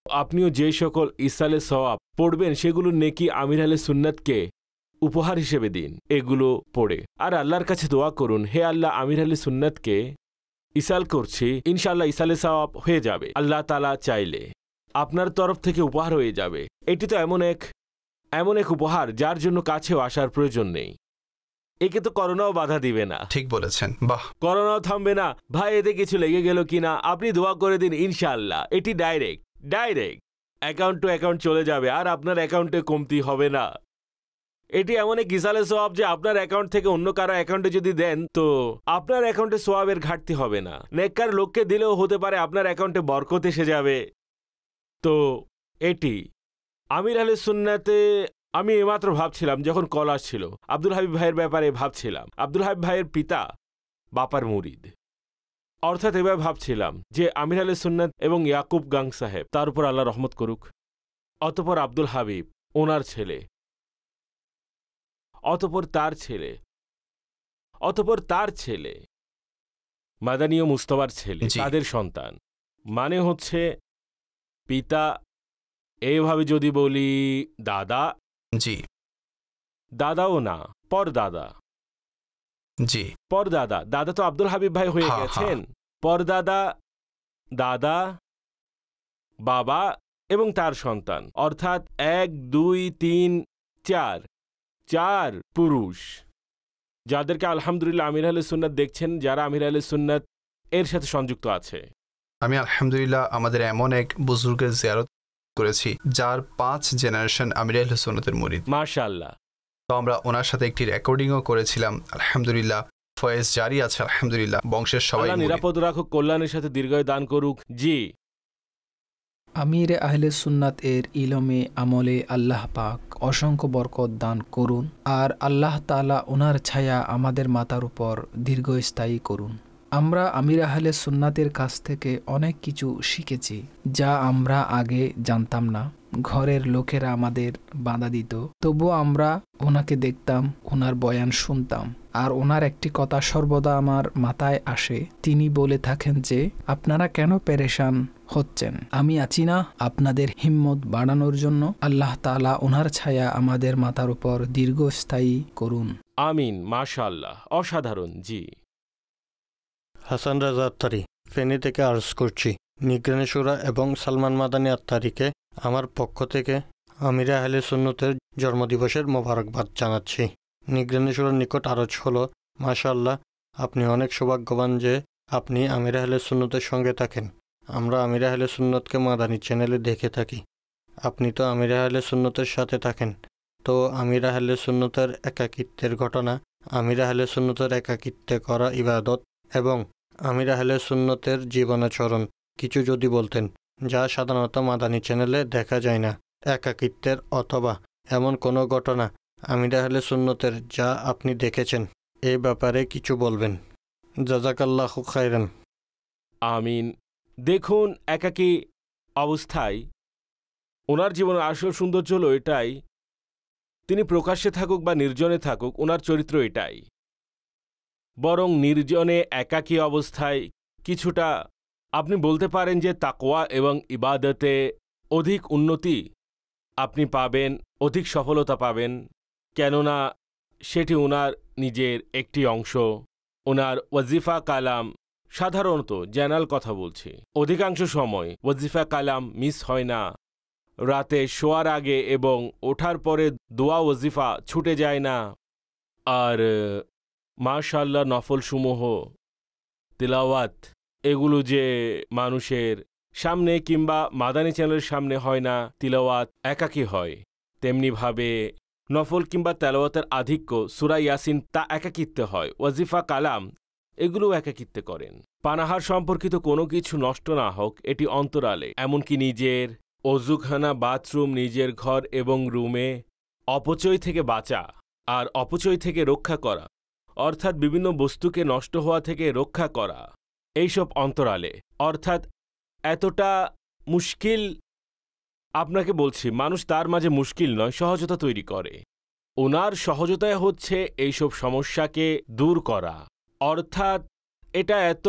আপনিও যে সকল ইসালে সওয়াব পড়বেন সেগুলো নেকি আমির আহলে সুন্নাতকে উপহার হিসেবে দিন, এগুলো পড়ে আর আল্লাহর কাছে দোয়া করুন, হে আল্লাহ আমির আহলে সুন্নাতকে ইসাল করছি, ইনশাআল্লাহ ইসালে সওয়াব হয়ে যাবে, আল্লাহ তাআলা চাইলে আপনার তরফ থেকে উপহার হয়ে যাবে। এটি তো এমন এক উপহার যার জন্য কাছেও আসার প্রয়োজন নেই। একে তো করোনাও বাধা দিবে না। ঠিক বলেছেন, বাহ। করোনাও থামবে না, ভাই এতে কিছু লেগে গেল কিনা, আপনি দোয়া করে দিন, ইনশাআল্লাহ এটি ডাইরেক্ট অ্যাকাউন্ট টু অ্যাকাউন্ট চলে যাবে আর আপনার অ্যাকাউন্টে কমতি হবে না। এটি এমন এক ইসালে সোয়াব যে আপনার অ্যাকাউন্ট থেকে অন্য কারো অ্যাকাউন্টে যদি দেন তো আপনার অ্যাকাউন্টে সোয়াবের ঘাটতি হবে না। নেককার লোককে দিলেও হতে পারে আপনার অ্যাকাউন্টে বরকত এসে যাবে। তো এটি আমির আহলে সুন্নাতে আমি এইমাত্র ভাবছিলাম যখন কল আসছিল, আব্দুল হাবিব ভাইয়ের ব্যাপারে ভাবছিলাম। আব্দুল হাবিব ভাইয়ের পিতা বাপার মুরিদ, অর্থাৎ এবার ভাবছিলাম যে আমির আহলে সুন্নাত এবং ইয়াকুব গাং সাহেব, তার উপর আল্লাহ রহমত করুক, অতপর আব্দুল হাবিব ওনার ছেলে, অতপর তার ছেলে মাদানী ও মুস্তফার ছেলে, তাদের সন্তান, মানে হচ্ছে পিতা। এইভাবে যদি বলি দাদা, জি দাদাও না, পরদাদা, জি পরদাদা, দাদা তো আব্দুল হাবিব ভাই হয়ে গেছেন, পরদাদা, দাদা, বাবা এবং তার সন্তান, অর্থাৎ 1 2 3 4 পুরুষ, যাদেরকে আলহামদুলিল্লাহ আমির আহলে সুন্নাত দেখছেন, যারা আমির আহলে সুন্নাত এর সাথে সংযুক্ত আছে। আমি আলহামদুলিল্লাহ আমাদের এমন এক বুজুর্গের জিয়ারত করেছি যার 5 জেনারেশন আমির আহলে সুন্নাতের মুরিদ, মাশাআল্লাহ। তো আমরা ওনার সাথে একটি রেকর্ডিংও করেছিলাম। আলহামদুলিল্লাহ ফয়েজ জারি আছে, আলহামদুলিল্লাহ বংশের সবাই আল্লাহ নিরাপদ রাখুক, কল্যাণের সাথে দীর্ঘায়ু দান করুক। জি, আমির আহলে সুন্নাত এর ইলমে আমলে আল্লাহ পাক অসংখ্য বরকত দান করুন, আর আল্লাহ তাআলা ওনার ছায়া আমাদের মাথার উপর দীর্ঘস্থায়ী করুন। আমরা আমির আহলে সুন্নাতের কাছ থেকে অনেক কিছু শিখেছি যা আমরা আগে জানতাম না। ঘরের লোকেরা আমাদের বাধা দিত, তবুও আমরা ওনাকে দেখতাম, ওনার বয়ান শুনতাম। আর ওনার একটি কথা সর্বদা আমার মাথায় আসে, তিনি বলে থাকেন যে আপনারা কেন পেরেশান হচ্ছেন, আমি আছি না আপনাদের হিম্মত বাড়ানোর জন্য। আল্লাহ তাআলা ওনার ছায়া আমাদের মাথার উপর দীর্ঘস্থায়ী করুন, আমিন। মাশাআল্লাহ, অসাধারণ। জি, হাসান রাজা আত্তারি, ফেনী থেকে আর্জ করছি। নিগরানি শুরা এবং সালমান মাদানী আত্তারিকে আমার পক্ষ থেকে আমির আহলে সুন্নতের জন্মদিবসের মোবারকবাদ জানাচ্ছি। নিগরানি শুরার নিকট আরজ হলো, মাশাআল্লাহ, আপনি অনেক সৌভাগ্যবান যে আপনি আমির আহলে সুন্নতের সঙ্গে থাকেন। আমরা আমির আহলে সুন্নতকে মাদানী চ্যানেলে দেখে থাকি, আপনি তো আমির আহলে সুন্নতের সাথে থাকেন। তো আমির আহলে সুন্নতের একাকিত্বের ঘটনা, আমির আহলে সুন্নতের একাকিত্বে করা ইবাদত এবং আমির আহলে সুন্নতের জীবনাচরণ কিছু যদি বলতেন, যা সাধারণত মাদানী চ্যানেলে দেখা যায় না। একাকিত্বের অথবা এমন কোনো ঘটনা আমির আহলে সুন্নতের যা আপনি দেখেছেন, এই ব্যাপারে কিছু বলবেন। জাযাকাল্লাহু খাইরান। আমিন। দেখুন, একাকী অবস্থায় ওনার জীবনের আসল সৌন্দর্য হলো এটাই, তিনি প্রকাশ্যে থাকুক বা নির্জনে থাকুক, ওনার চরিত্র এটাই। বরং নির্জনে একাকী অবস্থায় কিছুটা আপনি বলতে পারেন যে তাকওয়া এবং ইবাদতে অধিক উন্নতি আপনি পাবেন, অধিক সফলতা পাবেন, কেননা সেটি ওনার নিজের একটি অংশ। ওনার ওয়াজিফা কালাম, সাধারণত জেনারেল কথা বলছি, অধিকাংশ সময় ওয়াজিফা কালাম মিস হয় না। রাতে শোয়ার আগে এবং ওঠার পরে দোয়া ওয়াজিফা ছুটে যায় না। আর মাশাআল্লাহ নফলসমূহ, তিলাওয়াত, এগুলো যে মানুষের সামনে কিংবা মাদানী চ্যানেলের সামনে হয় না, তিলাওয়াত একাকী হয়, তেমনিভাবে নফল কিংবা তেলাওয়াতের আধিক্য সূরা ইয়াসিন তা একাকিত্বে হয়, ওয়াজিফা কালাম এগুলো একাকিত্বে করেন। পানাহার সম্পর্কিত কোনো কিছু নষ্ট না হোক, এটি অন্তরালে, এমনকি নিজের অজুখানা, বাথরুম, নিজের ঘর এবং রুমে অপচয় থেকে বাঁচা আর অপচয় থেকে রক্ষা করা, অর্থাৎ বিভিন্ন বস্তুকে নষ্ট হওয়া থেকে রক্ষা করা, এইসব অন্তরালে। অর্থাৎ এতটা মুশকিল, আপনাকে বলছি, মানুষ তার মাঝে মুশকিল নয়, সহজতা তৈরি করে। ওনার সহজতায় হচ্ছে এইসব সমস্যাকে দূর করা। অর্থাৎ এটা এত,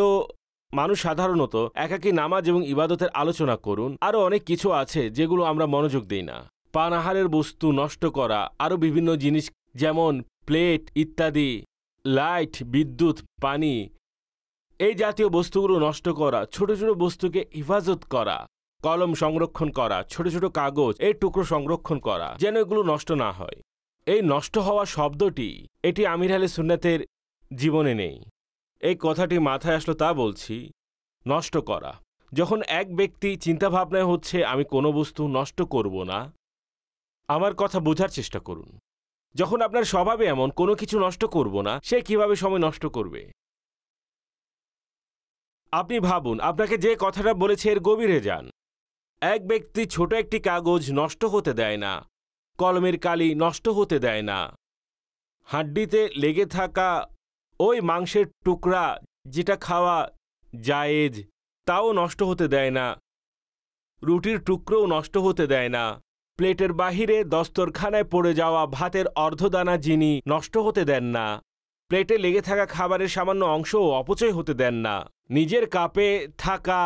মানুষ সাধারণত একাকী নামাজ এবং ইবাদতের আলোচনা করুন, আরও অনেক কিছু আছে যেগুলো আমরা মনোযোগ দিই না। পানাহারের বস্তু নষ্ট করা, আরও বিভিন্ন জিনিস যেমন প্লেট ইত্যাদি, লাইট, বিদ্যুৎ, পানি, এই জাতীয় বস্তুগুলো নষ্ট করা, ছোট ছোট বস্তুকে হেফাজত করা, কলম সংরক্ষণ করা, ছোট ছোট কাগজ, এই টুকরো সংরক্ষণ করা, যেন এগুলো নষ্ট না হয়। এই নষ্ট হওয়া শব্দটি, এটি আমির আহলে সুন্নাতের জীবনে নেই। এই কথাটি মাথায় আসলো তা বলছি, নষ্ট করা। যখন এক ব্যক্তি চিন্তাভাবনায় হচ্ছে আমি কোনো বস্তু নষ্ট করব না, আমার কথা বোঝার চেষ্টা করুন। যখন আপনার স্বভাবে এমন কোনো কিছু নষ্ট করব না, সে কিভাবে সময় নষ্ট করবে? আপনি ভাবুন, আপনাকে যে কথাটা বলেছে এর গভীরে যান। এক ব্যক্তি ছোট একটি কাগজ নষ্ট হতে দেয় না, কলমের কালি নষ্ট হতে দেয় না, হাড্ডিতে লেগে থাকা ওই মাংসের টুকরা যেটা খাওয়া জায়েজ তাও নষ্ট হতে দেয় না, রুটির টুকরোও নষ্ট হতে দেয় না, প্লেটের বাহিরে দস্তরখানায় পড়ে যাওয়া ভাতের অর্ধদানা যিনি নষ্ট হতে দেন না, প্লেটে লেগে থাকা খাবারের সামান্য অংশও অপচয় হতে দেন না, নিজের কাপে থাকা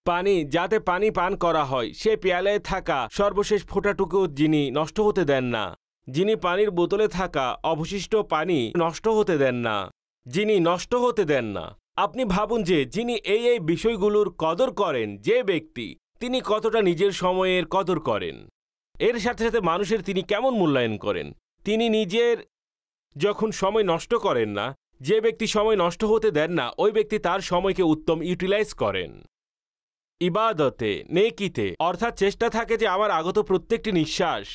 পানি যাতে পানি পান করা হয় সে পেয়ালায় থাকা সর্বশেষ ফোঁটাটুকু যিনি নষ্ট হতে দেন না, যিনি পানির বোতলে থাকা অবশিষ্ট পানি নষ্ট হতে দেন না, যিনি নষ্ট হতে দেন না। আপনি ভাবুন যে যিনি এই বিষয়গুলোর কদর করেন, যে ব্যক্তি তিনি কতটা নিজের সময়ের কদর করেন, এর সাথে সাথে মানুষের তিনি কেমন মূল্যায়ন করেন। তিনি নিজের যখন সময় নষ্ট করেন না, যে ব্যক্তি সময় নষ্ট হতে দেন না, ওই ব্যক্তি তার সময়কে উত্তম ইউটিলাইজ করেন ইবাদতে, নেকিতে, অর্থাৎ চেষ্টা থাকে যে আমার আগত প্রত্যেকটি নিঃশ্বাস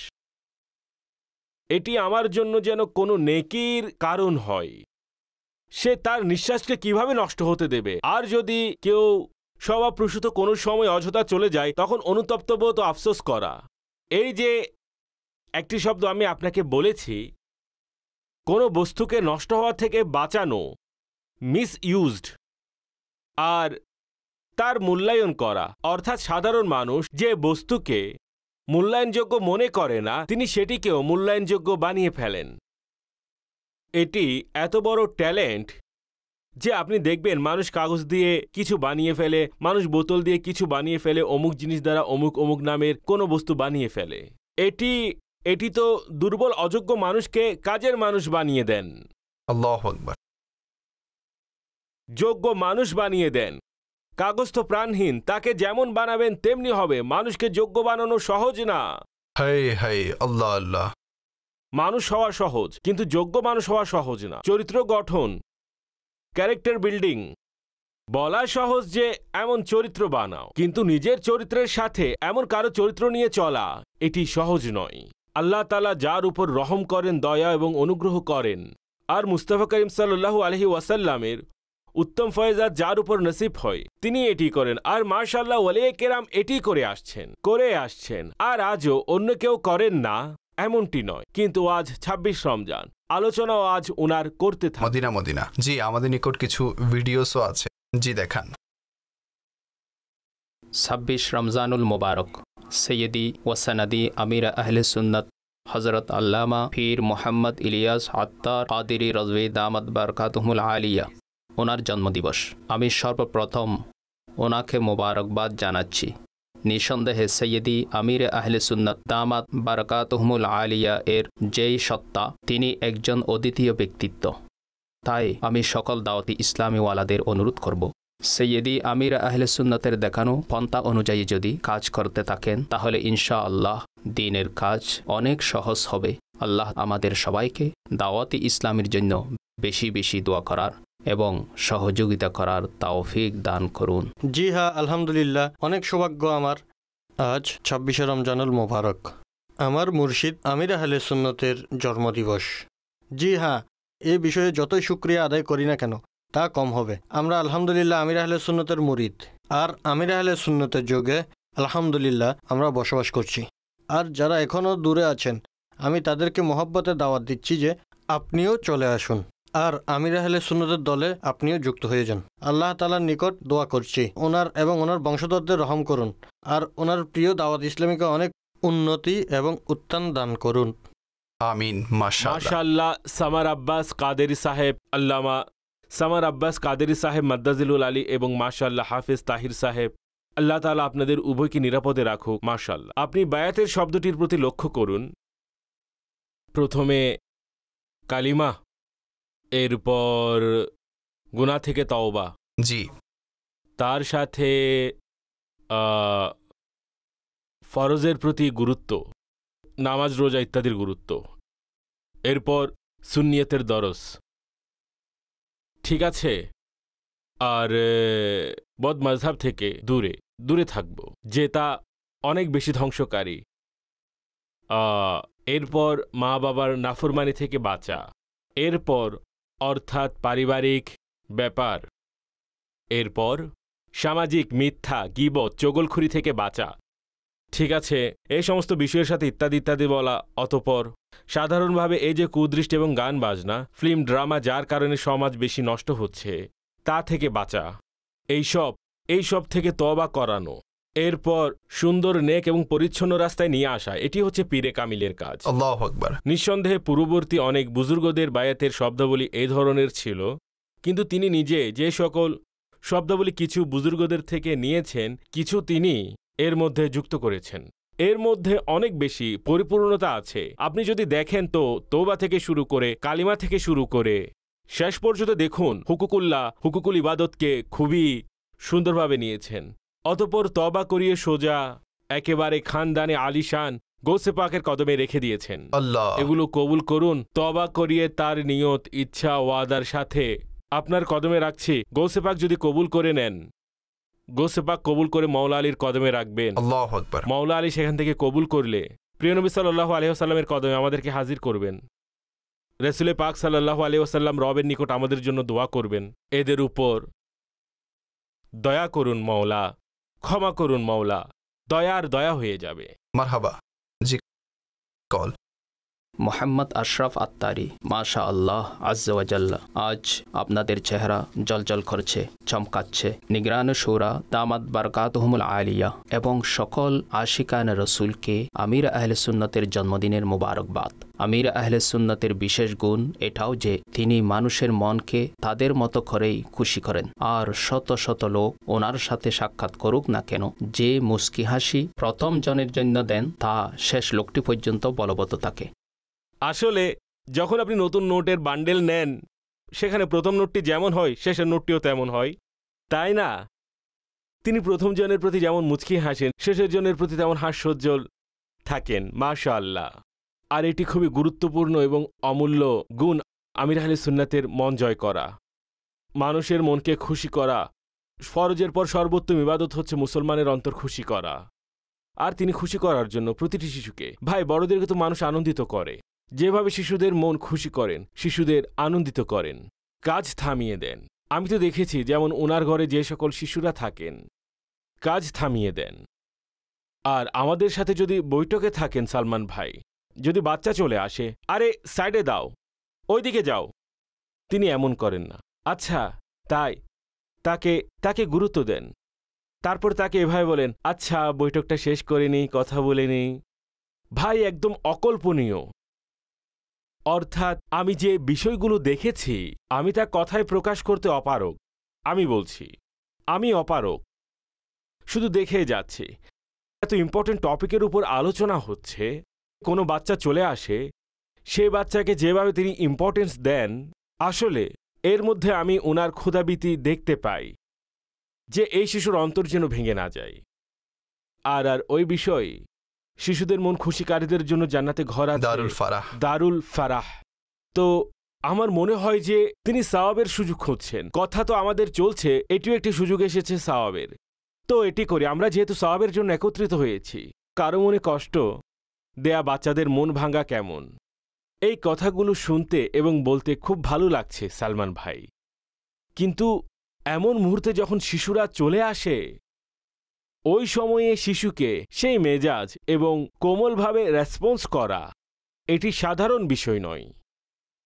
এটি আমার জন্য যেন কোনো নেকির কারণ হয়। সে তার নিঃশ্বাসকে কিভাবে নষ্ট হতে দেবে? আর যদি কেউ স্বভাবপ্রসূত কোনো সময় অযথা চলে যায়, তখন অনুতপ্ত বোধ ও আফসোস করা। এই যে একটি শব্দ আমি আপনাকে বলেছি, কোনো বস্তুকে নষ্ট হওয়া থেকে বাঁচানো, মিসইউজড, আর তার মূল্যায়ন করা, অর্থাৎ সাধারণ মানুষ যে বস্তুকে মূল্যায়নযোগ্য মনে করে না, তিনি সেটিকেও মূল্যায়নযোগ্য বানিয়ে ফেলেন। এটি এত বড় ট্যালেন্ট যে আপনি দেখবেন মানুষ কাগজ দিয়ে কিছু বানিয়ে ফেলে, মানুষ বোতল দিয়ে কিছু বানিয়ে ফেলে, অমুক জিনিস দ্বারা অমুক অমুক নামের কোনো বস্তু বানিয়ে ফেলে। এটি তো দুর্বল অযোগ্য মানুষকে কাজের মানুষ বানিয়ে দেন, আল্লাহু আকবার। যোগ্য মানুষ বানিয়ে দেন। কাগজ তো প্রাণহীন, তাকে যেমন বানাবেন তেমনি হবে। মানুষকে যোগ্য বানানো সহজ না। হাই হাই, আল্লাহ আল্লাহ। মানুষ হওয়া সহজ, কিন্তু যোগ্য মানুষ হওয়া সহজ না। চরিত্র গঠন, ক্যারেক্টার বিল্ডিং, বলা সহজ যে এমন চরিত্র বানাও, কিন্তু নিজের চরিত্রের সাথে এমন কারো চরিত্র নিয়ে চলা এটি সহজ নয়। আল্লাহ তাআলা যার উপর রহম করেন, দয়া এবং অনুগ্রহ করেন, আর মুস্তাফা করিম সাল্লাল্লাহু আলাইহি ওয়াসাল্লামের উত্তম ফয়েজাত যার উপর নসিব হয় তিনি এটি করেন। আর মাশাআল্লাহ ওয়ালিয়ে কেরাম এটি করে আসছেন, আর আজও অন্য কেউ করেন না এমনটি নয়। কিন্তু আজ ২৬ রমজান, আলোচনাও আজ ওনার করতে থাকে। মদিনা। জি, আমাদের নিকট কিছু ভিডিওসও আছে, জি দেখান। ২৬ রমজানুল মুবারক। সৈয়দি ওয়াসানাদি আমির আহলে সুন্নত হজরত আল্লামা পীর মোহাম্মদ ইলিয়াস আত্তার কাদিরি রজভী দামাত বারকাতুহুল আলিয়া ওনার জন্মদিবস। আমি সর্বপ্রথম ওনাকে মোবারকবাদ জানাচ্ছি। নিঃসন্দেহে সৈয়দি আমির আহলে সুন্নত দামাত বারকাতুহুল আলিয়া এর যেই সত্তা, তিনি একজন অদ্বিতীয় ব্যক্তিত্ব। তাই আমি সকল দাওয়াতি ইসলামীওয়ালাদের অনুরোধ করব, সৈয়দি আমির আহলে সুন্নতের দেখানো পন্থা অনুযায়ী যদি কাজ করতে থাকেন, তাহলে ইনশাআল্লাহ দ্বীনের কাজ অনেক সহজ হবে। আল্লাহ আমাদের সবাইকে দাওয়াতি ইসলামের জন্য বেশি বেশি দোয়া করার এবং সহযোগিতা করার তৌফিক দান করুন। জি হ্যাঁ, আলহামদুলিল্লাহ, অনেক সৌভাগ্য আমার। আজ ২৬শে রমজানুল মোবারক, আমার মুর্শিদ আমির আহলে সুন্নতের জন্মদিবস। জি হ্যাঁ, এই বিষয়ে যতই শুকরিয়া আদায় করি না কেন তা কম হবে। আমরা আলহামদুলিল্লাহ আমির আহলে সুন্নতের মুরিদ, আর আমির আহলে সুন্নতের যুগে আলহামদুলিল্লাহ আমরা বসবাস করছি। আর যারা এখনও দূরে আছেন, আমি তাদেরকে মহব্বতে দাওয়াত দিচ্ছি যে আপনিও চলে আসুন, আর আমির আহলে সুন্নতের দলে আপনিও যুক্ত হয়ে যান। আল্লাহ তাআলার নিকট দোয়া করছি ওনার এবং ওনার বংশধরদের রহম করুন, আর ওনার প্রিয় দাওয়াত ইসলামীকে অনেক উন্নতি এবং উত্থান দান করুন। আমিন। মাশাআল্লাহ। সামার আব্বাস কাদেরী সাহেব, আল্লামা সামার আব্বাস কাদেরী সাহেব মাদ্দাজিলুল আলী এবং মাশাআল্লাহ হাফেজ তাহির সাহেব, আল্লাহ তাআলা আপনাদের উভয়কে নিরাপদে রাখুক। মাশাআল্লাহ। আপনি বায়াতের শব্দটির প্রতি লক্ষ্য করুন। প্রথমে কালিমা, এরপর গুনাহ থেকে তওবা, জি, তার সাথে ফরজের প্রতি গুরুত্ব, নামাজ রোজা ইত্যাদির গুরুত্ব, এরপর সুন্নিয়তের দরস, ঠিক আছে, আর বদ মাযহাব থেকে দূরে, দূরে থাকব, যে তা অনেক বেশি ধ্বংসকারী। এরপর মা বাবার নাফরমানি থেকে বাঁচা, এরপর অর্থাৎ পারিবারিক ব্যাপার, এরপর সামাজিক মিথ্যা, গীবত, চগলখুরি থেকে বাঁচা। ঠিক আছে, এই সমস্ত বিষয়ের সাথে ইত্যাদি ইত্যাদি বলা। অতঃপর সাধারণভাবে এই যে কুদৃষ্টি এবং গান বাজনা, ফিল্ম, ড্রামা, যার কারণে সমাজ বেশি নষ্ট হচ্ছে, তা থেকে বাঁচা। এইসব থেকে তওবা করানো, এরপর সুন্দর, নেক এবং পরিচ্ছন্ন রাস্তায় নিয়ে আসা, এটি হচ্ছে পীরে কামিলের কাজ। আল্লাহু আকবার। নিঃসন্দেহে পূর্ববর্তী অনেক বুজুর্গদের বায়াতের শব্দাবলী এই ধরনের ছিল, কিন্তু তিনি নিজে যে সকল শব্দাবলী কিছু বুজুর্গদের থেকে নিয়েছেন, কিছু তিনি এর মধ্যে যুক্ত করেছেন। এর মধ্যে অনেক বেশি পরিপূর্ণতা আছে। আপনি যদি দেখেন তো তওবা থেকে শুরু করে, কালিমা থেকে শুরু করে শেষ পর্যন্ত দেখুন, হুকুকুল ইবাদতকে খুবই সুন্দরভাবে নিয়েছেন। অতঃপর তওবা করিয়ে সোজা একেবারে খানদানে আলিশান গৌসে পাকের কদমে রেখে দিয়েছেন। আল্লাহ, এগুলো কবুল করুন। তওবা করিয়ে তার নিয়ত, ইচ্ছা, ওয়াদার সাথে আপনার কদমে রাখছি। গৌসে পাক যদি কবুল করে নেন, গৌসে পাক কবুল করে মাওলা আলীর কদমে রাখবেন। আল্লাহু আকবার। মাওলা আলী সেখান থেকে কবুল করলে প্রিয় নবী সাল্লাল্লাহু আলাইহি ওয়াসাল্লামের কদমে আমাদেরকে হাজির করবেন। রাসূলে পাক সাল্লাল্লাহু আলাইহি ওয়াসাল্লাম রবের নিকট আমাদের জন্য দোয়া করবেন, এদের উপর দয়া করুন মাওলা, ক্ষমা করুন মাওলা, দয়া হয়ে যাবে। মারহাবা। জি, কল। মোহাম্মদ আশরাফ আত্তারি, মাশা আল্লাহ আজ্জা ওয়া জাল্লা। আজ আপনাদের চেহারা জলজল করছে, চমকাচ্ছে। নিগরানে শুরা দামাত বারকাতুহুমুল আলিয়া এবং সকল আশিকান রসুলকে আমির আহলে সুন্নতের জন্মদিনের মোবারকবাদ। আমির আহলে সুন্নতের বিশেষ গুণ এটাও যে তিনি মানুষের মনকে তাদের মতো করেই খুশি করেন। আর শত শত লোক ওনার সাথে সাক্ষাৎ করুক না কেন, যে মুস্কি হাসি প্রথম জনের জন্য দেন তা শেষ লোকটি পর্যন্ত বলবৎ থাকে। আসলে যখন আপনি নতুন নোটের বান্ডেল নেন, সেখানে প্রথম নোটটি যেমন হয় শেষের নোটটিও তেমন হয়, তাই না? তিনি প্রথম জনের প্রতি যেমন মুচকি হাসেন, শেষের জনের প্রতি তেমন হাস্যোজ্জ্বল থাকেন। মাশাআল্লাহ। আর এটি খুবই গুরুত্বপূর্ণ এবং অমূল্য গুণ আমির আহলে সুন্নাতের মন জয় করা, মানুষের মনকে খুশি করা। ফরজের পর সর্বোত্তম ইবাদত হচ্ছে মুসলমানের অন্তর খুশি করা। আর তিনি খুশি করার জন্য প্রতিটি শিশুকে, ভাই বড়দেরকে তো মানুষ আনন্দিত করে, যেভাবে শিশুদের মন খুশি করেন, শিশুদের আনন্দিত করেন, কাজ থামিয়ে দেন। আমি তো দেখেছি যেমন ওনার ঘরে যে সকল শিশুরা থাকেন, কাজ থামিয়ে দেন। আর আমাদের সাথে যদি বৈঠকে থাকেন সালমান ভাই, যদি বাচ্চা চলে আসে, আরে সাইডে দাও, ওইদিকে যাও, তিনি এমন করেন না। আচ্ছা, তাই তাকে গুরুত্ব দেন। তারপর তাকে এভাবে বলেন, আচ্ছা বৈঠকটা শেষ করে নিই, কথা বলে নিই। ভাই একদম অকল্পনীয়। অর্থাৎ আমি যে বিষয়গুলো দেখেছি, আমি তা কথায় প্রকাশ করতে অপারগ। আমি বলছি আমি অপারগ, শুধু দেখে যাচ্ছি। এত ইম্পর্টেন্ট টপিকের উপর আলোচনা হচ্ছে, কোনো বাচ্চা চলে আসে, সে বাচ্চাকে যেভাবে তিনি ইম্পর্টেন্স দেন, আসলে এর মধ্যে আমি ওনার ক্ষুধাবীতি দেখতে পাই যে এই শিশুর অন্তর যেন ভেঙে না যায়। আর ওই বিষয় শিশুদের মন খুশিকারীদের জন্য জান্নাতে ঘর আছে, দারুল ফারাহ। তো আমার মনে হয় যে তিনি সাওয়াবের সুযোগ খুঁজছেন। কথা তো আমাদের চলছে, এটিও একটি সুযোগ এসেছে সাওয়াবের। তো এটি করি আমরা, যেহেতু সাওয়াবের জন্য একত্রিত হয়েছি। কারো মনে কষ্ট দেয়া বাচ্চাদের মন ভাঙা কেমন, এই কথাগুলো শুনতে এবং বলতে খুব ভালো লাগছে সালমান ভাই। কিন্তু এমন মুহূর্তে যখন শিশুরা চলে আসে, ওই সময়ে শিশুকে সেই মেজাজ এবং কোমলভাবে রেসপন্স করা, এটি সাধারণ বিষয় নয়,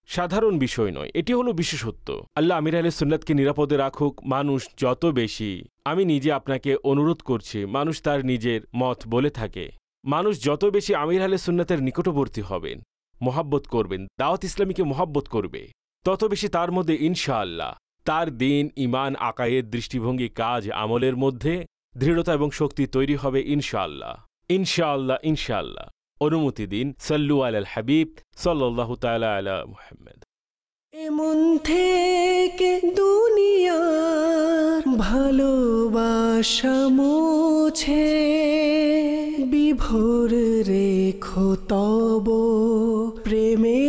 সাধারণ বিষয় নয়, এটি হলো বিশেষত্ব। আল্লাহ আমির আহলে সুন্নাতকে নিরাপদে রাখুক। মানুষ যত বেশি, আমি নিজে আপনাকে অনুরোধ করছি, মানুষ তার নিজের মত বলে থাকে, মানুষ যত বেশি আমির আহলে সুন্নাতের নিকটবর্তী হবেন, মোহাব্বত করবেন, দাওয়াত ইসলামীকে মোহাব্বত করবে, তত বেশি তার মধ্যে ইনশাআল্লাহ তার দিন, ইমান, আকায়েদ, দৃষ্টিভঙ্গি, কাজ, আমলের মধ্যে দৃঢ়তা এবং শক্তি তৈরি হবে ইনশাআল্লাহ। ইনশাআল্লাহ, ইনশাআল্লাহ। অনুমতি দিন। সাল্লু আলাল হাবিব সাল্লাল্লাহু তাআলা আলা মুহাম্মদ। এমন থেকে দুনিয়ার ভালোবাসা মুছে বিভোর রেখো তব প্রেমে